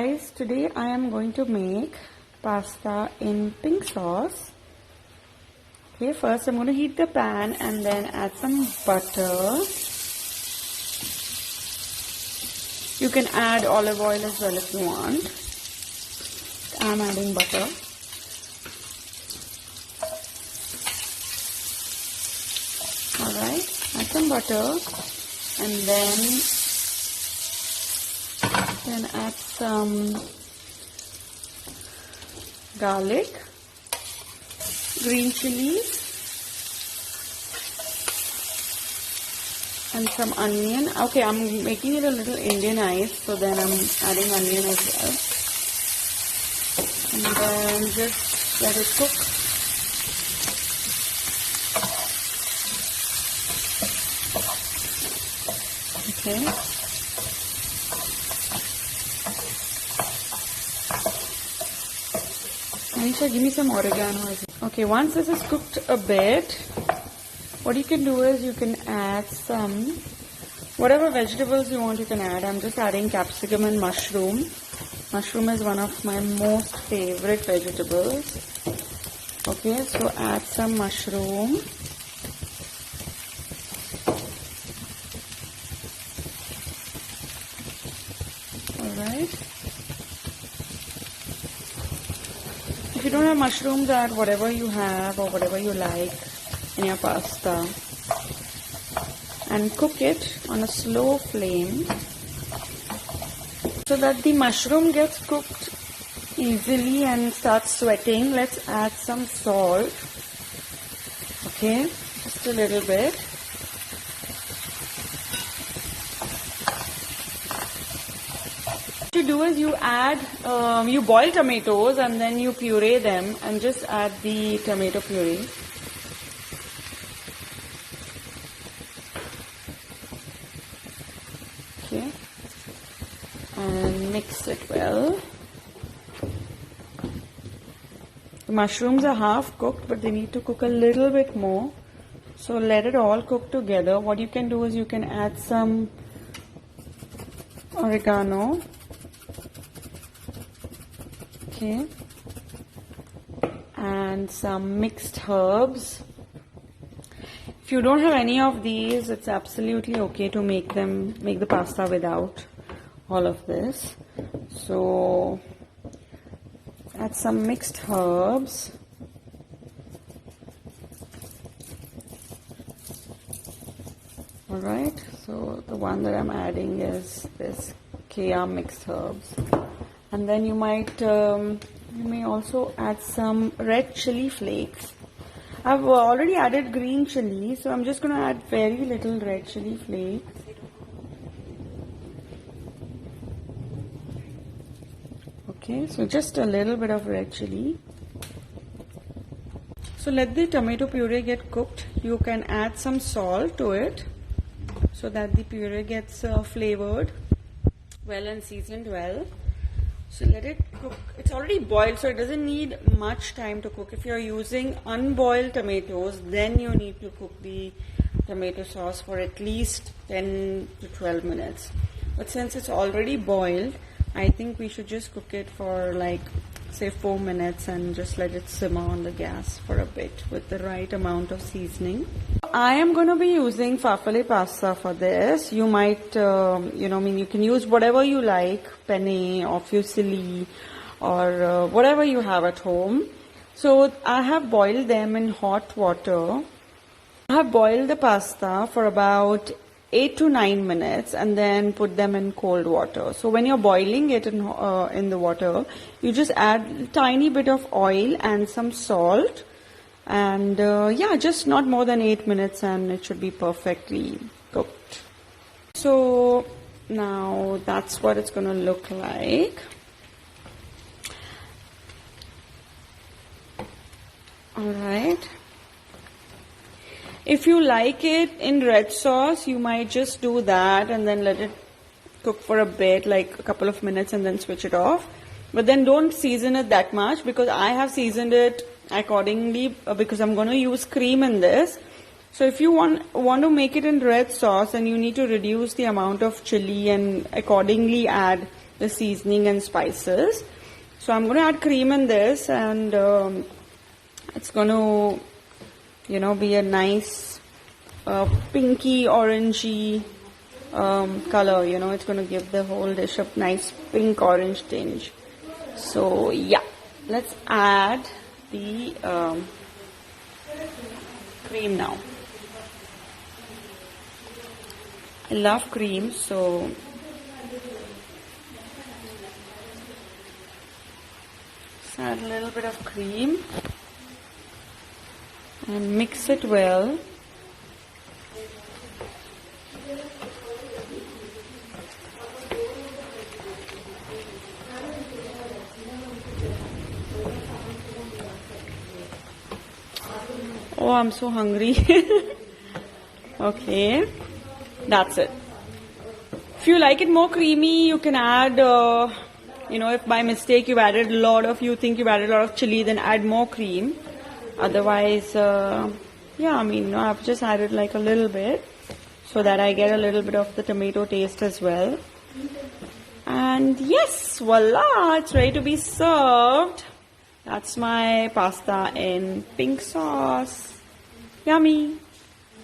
guys, today I am going to make pasta in pink sauce. Okay, first I'm going to heat the pan and then add some butter. You can add olive oil as well if you want. I'm adding butter. Alright, add some butter and then add some garlic, green chilies and some onion. Okay, I'm making it a little Indianized, so then I'm adding onion as well. And then just let it cook. Okay. Anisha, give me some oregano. Okay, once this is cooked a bit, what you can do is you can add some, whatever vegetables you want you can add. I'm just adding capsicum and mushroom. Mushroom is one of my most favorite vegetables. Okay, so add some mushroom. Alright. If you don't have mushrooms, add whatever you have or whatever you like in your pasta. And cook it on a slow flame so that the mushroom gets cooked easily and starts sweating. Let's add some salt. Okay, just a little bit. What you do is you add, you boil tomatoes and then you puree them and just add the tomato puree. Okay, and mix it well. The mushrooms are half cooked, but they need to cook a little bit more. So let it all cook together. What you can do is you can add some oregano. Okay, and some mixed herbs. If you don't have any of these, it's absolutely okay to make the pasta without all of this. So add some mixed herbs. Alright, so the one that I'm adding is this Kea mixed herbs. And then you may also add some red chili flakes. I've already added green chili, so I'm just going to add very little red chili flakes. Okay, so just a little bit of red chili. So let the tomato puree get cooked. You can add some salt to it so that the puree gets flavored well and seasoned well. So let it cook. It's already boiled, so it doesn't need much time to cook. If you're using unboiled tomatoes, then you need to cook the tomato sauce for at least 10 to 12 minutes. But since it's already boiled, I think we should just cook it for like, say 4 minutes and just let it simmer on the gas for a bit with the right amount of seasoning. I am going to be using farfalle pasta for this. You might, you can use whatever you like, penne or fusilli or whatever you have at home. So I have boiled them in hot water. I have boiled the pasta for about 8 to 9 minutes and then put them in cold water. So when you're boiling it in the water, you just add a tiny bit of oil and some salt. And just not more than 8 minutes and it should be perfectly cooked. So now that's what it's going to look like. Alright. If you like it in red sauce, you might just do that and then let it cook for a bit, like a couple of minutes, and then switch it off. But then don't season it that much, because I have seasoned it accordingly because I'm going to use cream in this. So if you want to make it in red sauce, then you need to reduce the amount of chili and accordingly add the seasoning and spices. So I'm going to add cream in this, and it's going to, be a nice pinky orangey color. It's going to give the whole dish a nice pink orange tinge. So yeah, let's add the cream now. I love cream, so just add a little bit of cream and mix it well. Oh, I'm so hungry. Okay, that's it. If you like it more creamy, you can add, if by mistake you think you've added a lot of chili, then add more cream. Otherwise, I've just added like a little bit so that I get a little bit of the tomato taste as well. And yes, voila, it's ready to be served. That's my pasta in pink sauce. Yummy.